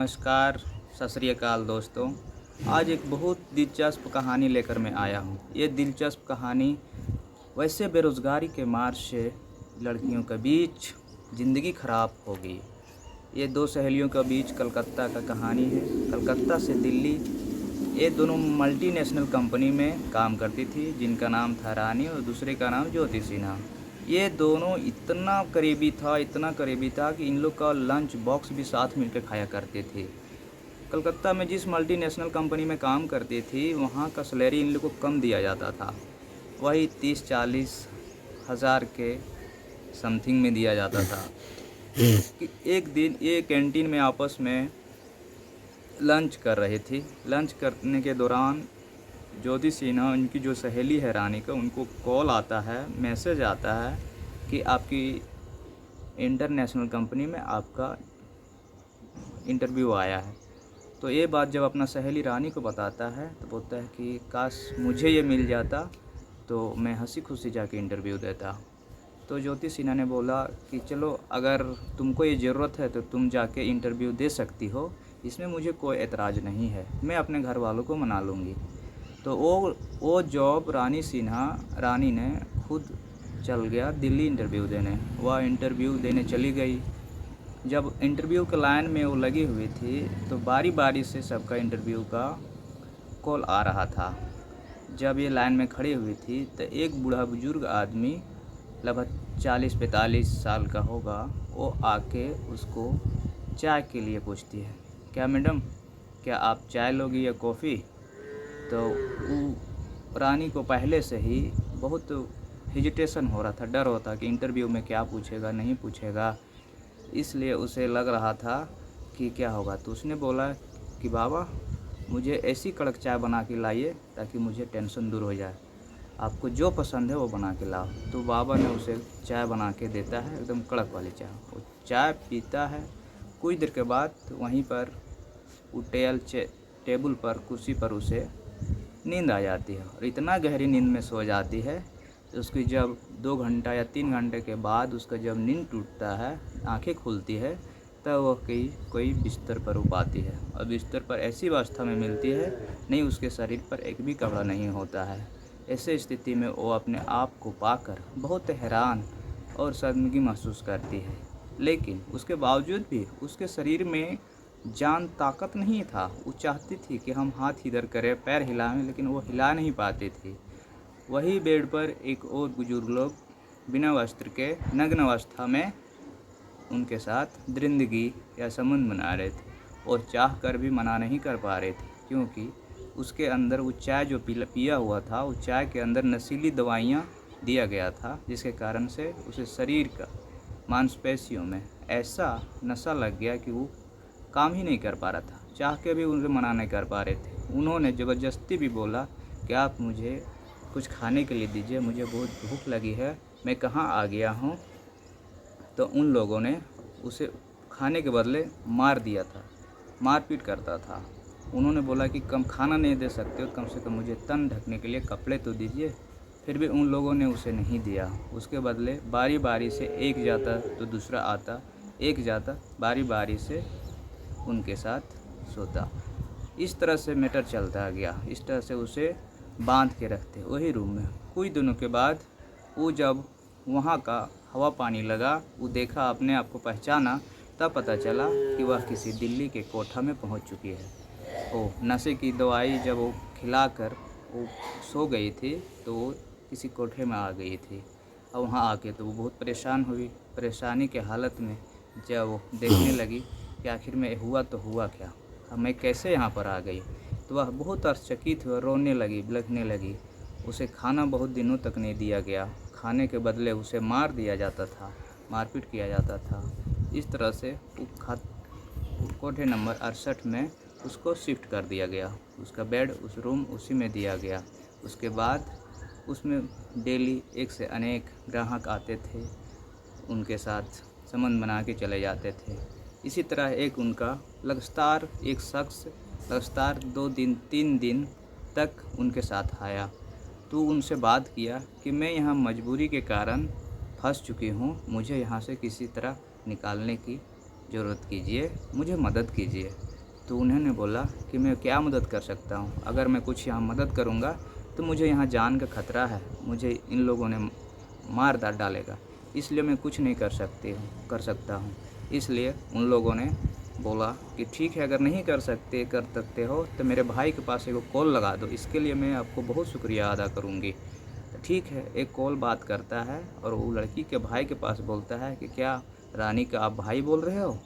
नमस्कार, सत श्री अकाल दोस्तों। आज एक बहुत दिलचस्प कहानी लेकर मैं आया हूँ। ये दिलचस्प कहानी वैसे बेरोज़गारी के मार से लड़कियों के बीच ज़िंदगी ख़राब हो गई। ये दो सहेलियों के बीच कलकत्ता का कहानी है। कलकत्ता से दिल्ली, ये दोनों मल्टीनेशनल कंपनी में काम करती थी, जिनका नाम था रानी और दूसरे का नाम ज्योति सिन्हा। ये दोनों इतना करीबी था कि इन लोग का लंच बॉक्स भी साथ मिलकर खाया करते थे। कलकत्ता में जिस मल्टीनेशनल कंपनी में काम करती थी, वहाँ का सैलरी इन लोग को कम दिया जाता था। वही 30-40 हज़ार के समथिंग में दिया जाता था। कि एक दिन ये कैंटीन में आपस में लंच कर रही थी। लंच करने के दौरान ज्योति सिन्हा, उनकी जो सहेली है रानी का, उनको कॉल आता है, मैसेज आता है कि आपकी इंटरनेशनल कंपनी में आपका इंटरव्यू आया है। तो ये बात जब अपना सहेली रानी को बताता है तो बोलता है कि काश मुझे ये मिल जाता तो मैं हंसी खुशी जाके इंटरव्यू देता। तो ज्योति सिन्हा ने बोला कि चलो, अगर तुमको ये ज़रूरत है तो तुम जाके इंटरव्यू दे सकती हो, इसमें मुझे कोई एतराज़ नहीं है, मैं अपने घर वालों को मना लूँगी। तो वो जॉब रानी ने खुद चल गया दिल्ली इंटरव्यू देने। वह इंटरव्यू देने चली गई। जब इंटरव्यू के लाइन में वो लगी हुई थी तो बारी बारी से सबका इंटरव्यू का कॉल आ रहा था। जब ये लाइन में खड़ी हुई थी तो एक बूढ़ा बुजुर्ग आदमी, लगभग 40-45 साल का होगा, वो आके उसको चाय के लिए पूछती है, क्या मैडम, क्या आप चाय लोगी या कॉफ़ी? तो वो रानी को पहले से ही बहुत हेजिटेशन हो रहा था, डर होता कि इंटरव्यू में क्या पूछेगा नहीं पूछेगा, इसलिए उसे लग रहा था कि क्या होगा। तो उसने बोला कि बाबा, मुझे ऐसी कड़क चाय बना के लाइए ताकि मुझे टेंशन दूर हो जाए, आपको जो पसंद है वो बना के लाओ। तो बाबा ने उसे चाय बना के देता है, एकदम कड़क वाली चाय। वो चाय पीता है। कुछ देर के बाद वहीं पर वो टेबल पर, कुर्सी पर उसे नींद आ जाती है और इतना गहरी नींद में सो जाती है। उसकी जब 2 घंटा या 3 घंटे के बाद उसका जब नींद टूटता है, आंखें खुलती है, तब वह कोई बिस्तर पर पाती है और बिस्तर पर ऐसी अवस्था में मिलती है, नहीं उसके शरीर पर एक भी कपड़ा नहीं होता है। ऐसे स्थिति में वो अपने आप को पाकर बहुत हैरान और शर्मिंदगी महसूस करती है। लेकिन उसके बावजूद भी उसके शरीर में जान ताकत नहीं था। वो चाहती थी कि हम हाथ इधर करें, पैर हिलाएं, लेकिन वो हिला नहीं पाती थी। वही बेड पर एक और बुजुर्ग लोग बिना वस्त्र के नग्न अवस्था में उनके साथ दरिंदगी या संबंध बना रहे थे और चाह कर भी मना नहीं कर पा रहे थे, क्योंकि उसके अंदर वो चाय जो पिया हुआ था, वो चाय के अंदर नशीली दवाइयाँ दिया गया था, जिसके कारण से उसे शरीर का मांसपेशियों में ऐसा नशा लग गया कि वो काम ही नहीं कर पा रहा था। चाह के भी उनसे मना नहीं कर पा रहे थे। उन्होंने ज़बरदस्ती भी बोला कि आप मुझे कुछ खाने के लिए दीजिए, मुझे बहुत भूख लगी है, मैं कहाँ आ गया हूँ। तो उन लोगों ने उसे खाने के बदले मार दिया था, मारपीट करता था। उन्होंने बोला कि कम खाना नहीं दे सकते हो, कम से कम मुझे तन ढकने के लिए कपड़े तो दीजिए। फिर भी उन लोगों ने उसे नहीं दिया। उसके बदले बारी बारी से एक जाता तो दूसरा आता, एक जाता, बारी बारी से उनके साथ सोता। इस तरह से मैटर चलता गया। इस तरह से उसे बांध के रखते वही रूम में। कुछ दिनों के बाद वो जब वहाँ का हवा पानी लगा, वो देखा, अपने आप को पहचाना, तब पता चला कि वह किसी दिल्ली के कोठा में पहुँच चुकी है। वो नशे की दवाई जब वो खिलाकर वो सो गई थी तो वो किसी कोठे में आ गई थी। और वहाँ आके तो वो बहुत परेशान हुई। परेशानी के हालत में जब वो देखने लगी कि आखिर में हुआ तो हुआ क्या, मैं कैसे यहाँ पर आ गई, तो वह बहुत आश्चर्यचकित हुआ, रोने लगी, बिलखने लगी। उसे खाना बहुत दिनों तक नहीं दिया गया। खाने के बदले उसे मार दिया जाता था, मारपीट किया जाता था। इस तरह से कोठे नंबर 68 में उसको शिफ्ट कर दिया गया। उसका बेड, उस रूम उसी में दिया गया। उसके बाद उसमें डेली एक से अनेक ग्राहक आते थे, उनके साथ संबंध बना के चले जाते थे। इसी तरह एक शख्स लगातार 2 दिन 3 दिन तक उनके साथ आया। तो उनसे बात किया कि मैं यहाँ मजबूरी के कारण फंस चुकी हूँ, मुझे यहाँ से किसी तरह निकालने की ज़रूरत कीजिए, मुझे मदद कीजिए। तो उन्होंने बोला कि मैं क्या मदद कर सकता हूँ, अगर मैं कुछ यहाँ मदद करूँगा तो मुझे यहाँ जान का खतरा है, मुझे इन लोगों ने मार डालेगा, इसलिए मैं कुछ नहीं कर सकता हूँ। इसलिए उन लोगों ने बोला कि ठीक है, अगर नहीं कर सकते हो तो मेरे भाई के पास एक कॉल लगा दो, इसके लिए मैं आपको बहुत शुक्रिया अदा करूँगी। तो ठीक है, एक कॉल बात करता है और वो लड़की के भाई के पास बोलता है कि क्या रानी का आप भाई बोल रहे हो?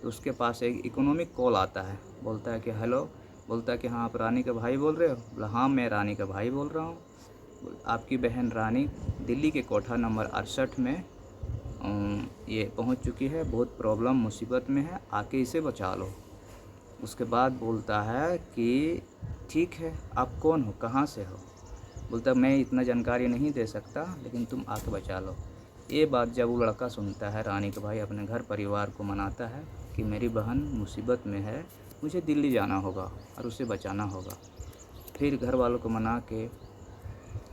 तो उसके पास एक इकोनॉमिक कॉल आता है, बोलता है कि हेलो, बोलता है कि हाँ आप रानी का भाई बोल रहे हो? बोला हाँ मैं रानी का भाई बोल रहा हूँ, आपकी बहन रानी दिल्ली के कोठा नंबर 68 में ये पहुँच चुकी है, बहुत प्रॉब्लम मुसीबत में है, आके इसे बचा लो। उसके बाद बोलता है कि ठीक है, आप कौन हो, कहाँ से हो? बोलता मैं इतना जानकारी नहीं दे सकता, लेकिन तुम आके बचा लो। ये बात जब वो लड़का सुनता है, रानी का भाई अपने घर परिवार को मनाता है कि मेरी बहन मुसीबत में है, मुझे दिल्ली जाना होगा और उसे बचाना होगा। फिर घर वालों को मना के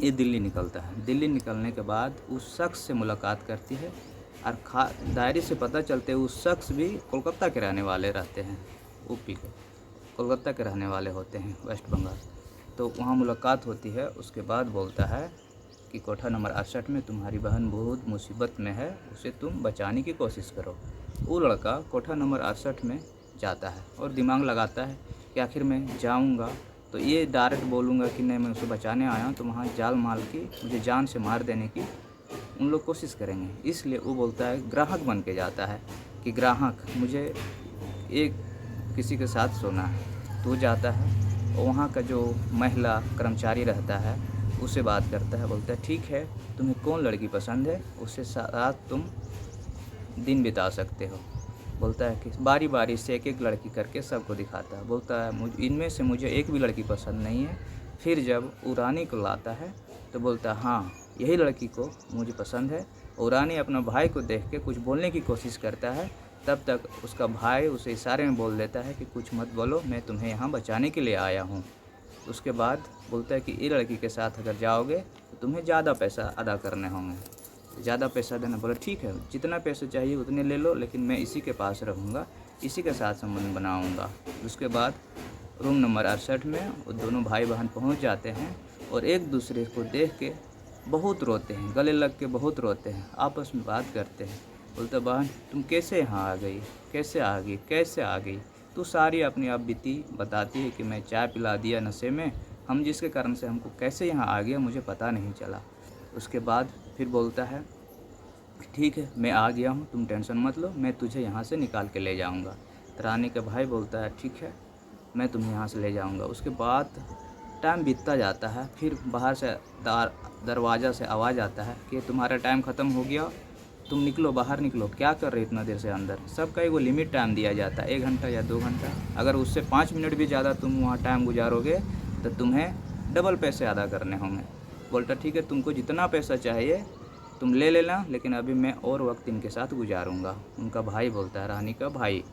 ये दिल्ली निकलता है। दिल्ली निकलने के बाद उस शख्स से मुलाकात करती है और दायरे से पता चलते उस शख्स भी कोलकाता के रहने वाले रहते हैं, यूपी के कोलकाता के रहने वाले होते हैं, वेस्ट बंगाल। तो वहाँ मुलाकात होती है। उसके बाद बोलता है कि कोठा नंबर 68 में तुम्हारी बहन बहुत मुसीबत में है, उसे तुम बचाने की कोशिश करो। वो लड़का कोठा नंबर 68 में जाता है और दिमाग लगाता है कि आखिर मैं जाऊंगा तो ये डायरेक्ट बोलूँगा कि नहीं मैं उसे बचाने आया हूँ, तो वहाँ जाल माल की मुझे जान से मार देने की उन लोग कोशिश करेंगे। इसलिए वो बोलता है, ग्राहक बन के जाता है कि ग्राहक मुझे एक किसी के साथ सोना है। तो जाता है और वहाँ का जो महिला कर्मचारी रहता है उससे बात करता है, बोलता है ठीक है, तुम्हें कौन लड़की पसंद है, उससे साथ तुम दिन बिता सकते हो। बोलता है कि बारी बारी से एक एक लड़की करके सबको दिखाता है। बोलता है इनमें से मुझे एक भी लड़की पसंद नहीं है। फिर जब वो रानी को लाता है तो बोलता है हाँ यही लड़की को मुझे पसंद है। और रानी अपना भाई को देख के कुछ बोलने की कोशिश करता है, तब तक उसका भाई उसे इशारे में बोल देता है कि कुछ मत बोलो, मैं तुम्हें यहाँ बचाने के लिए आया हूँ। उसके बाद बोलता है कि ये लड़की के साथ अगर जाओगे तो तुम्हें ज़्यादा पैसा अदा करने होंगे, ज़्यादा पैसा देना। बोला ठीक है, जितना पैसे चाहिए उतने ले लो, लेकिन मैं इसी के पास रहूँगा, इसी के साथ संबंध बनाऊँगा। उसके बाद रूम नंबर 68 में वो दोनों भाई बहन पहुँच जाते हैं और एक दूसरे को देख के बहुत रोते हैं, गले लग के बहुत रोते हैं, आपस में बात करते हैं। बोलता बहन तुम कैसे यहाँ आ गई, कैसे आ गई? तो सारी अपनी आप बीती बताती है कि मैं चाय पिला दिया नशे में, हम जिसके कारण से हमको कैसे यहाँ आ गया मुझे पता नहीं चला। उसके बाद फिर बोलता है ठीक है मैं आ गया हूँ, तुम टेंशन मत लो, मैं तुझे यहाँ से निकाल के ले जाऊँगा। तो रानी का भाई बोलता है ठीक है मैं तुम्हें यहाँ से ले जाऊँगा। उसके बाद टाइम बीतता जाता है। फिर बाहर से दरवाज़ा से आवाज़ आता है कि तुम्हारा टाइम ख़त्म हो गया, तुम निकलो, बाहर निकलो, क्या कर रहे इतना देर से अंदर। सबका एक वो लिमिट टाइम दिया जाता है, 1 घंटा या 2 घंटा। अगर उससे 5 मिनट भी ज़्यादा तुम वहाँ टाइम गुजारोगे तो तुम्हें डबल पैसे अदा करने होंगे। बोलता ठीक है तुमको जितना पैसा चाहिए तुम ले लेना, लेकिन अभी मैं और वक्त इनके साथ गुजारूँगा। उनका भाई बोलता है, रानी का भाई।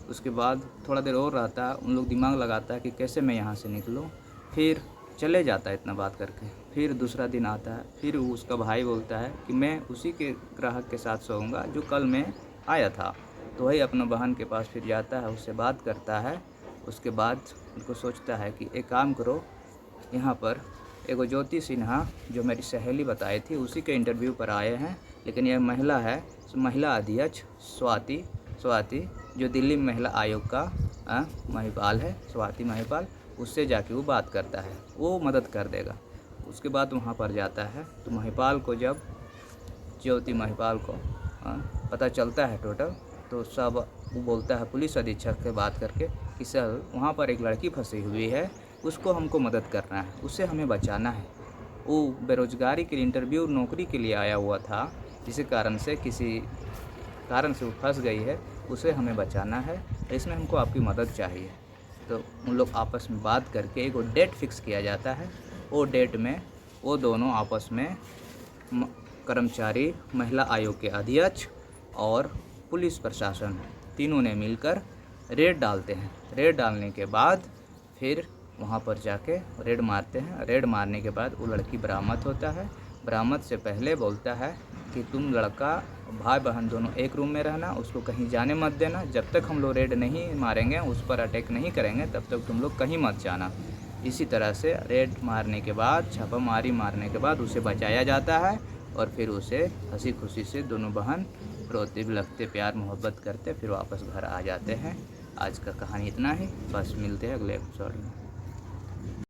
उसके बाद थोड़ा देर और रहता है, उन लोग दिमाग लगाता है कि कैसे मैं यहाँ से निकलूँ। फिर चले जाता है इतना बात करके। फिर दूसरा दिन आता है, फिर उसका भाई बोलता है कि मैं उसी के ग्राहक के साथ सोऊंगा जो कल मैं आया था। तो वही अपना बहन के पास फिर जाता है, उससे बात करता है। उसके बाद उनको सोचता है कि एक काम करो, यहाँ पर एगो ज्योति सिन्हा जो मेरी सहेली बताई थी उसी के इंटरव्यू पर आए हैं, लेकिन यह महिला है, महिला अध्यक्ष स्वाति जो दिल्ली महिला आयोग का महिपाल है, स्वाति महिपाल, उससे जाके वो बात करता है, वो मदद कर देगा। उसके बाद वहाँ पर जाता है तो महिपाल को, जब ज्योति महिपाल को पता चलता है टोटल, तो सब वो बोलता है पुलिस अधीक्षक से बात करके कि सर वहाँ पर एक लड़की फंसी हुई है, उसको हमको मदद करना है, उससे हमें बचाना है। वो बेरोजगारी के लिए इंटरव्यू नौकरी के लिए आया हुआ था, किसी कारण से वो फंस गई है, उसे हमें बचाना है, इसमें हमको आपकी मदद चाहिए। तो उन लोग आपस में बात करके एक डेट फिक्स किया जाता है। वो डेट में वो दोनों आपस में कर्मचारी, महिला आयोग के अध्यक्ष और पुलिस प्रशासन तीनों ने मिलकर रेड डालते हैं। रेड डालने के बाद फिर वहाँ पर जाके रेड मारते हैं। रेड मारने के बाद वो लड़की बरामद होता है। बरामद से पहले बोलता है कि तुम लड़का भाई बहन दोनों एक रूम में रहना, उसको कहीं जाने मत देना। जब तक हम लोग रेड नहीं मारेंगे, उस पर अटैक नहीं करेंगे, तब तक तुम लोग कहीं मत जाना। इसी तरह से रेड मारने के बाद, छापामारी मारने के बाद उसे बचाया जाता है और फिर उसे हंसी खुशी से दोनों बहन रोते बिलखते प्यार मोहब्बत करते फिर वापस घर आ जाते हैं। आज का कहानी इतना ही, बस मिलते हैं अगले एपिसोड में।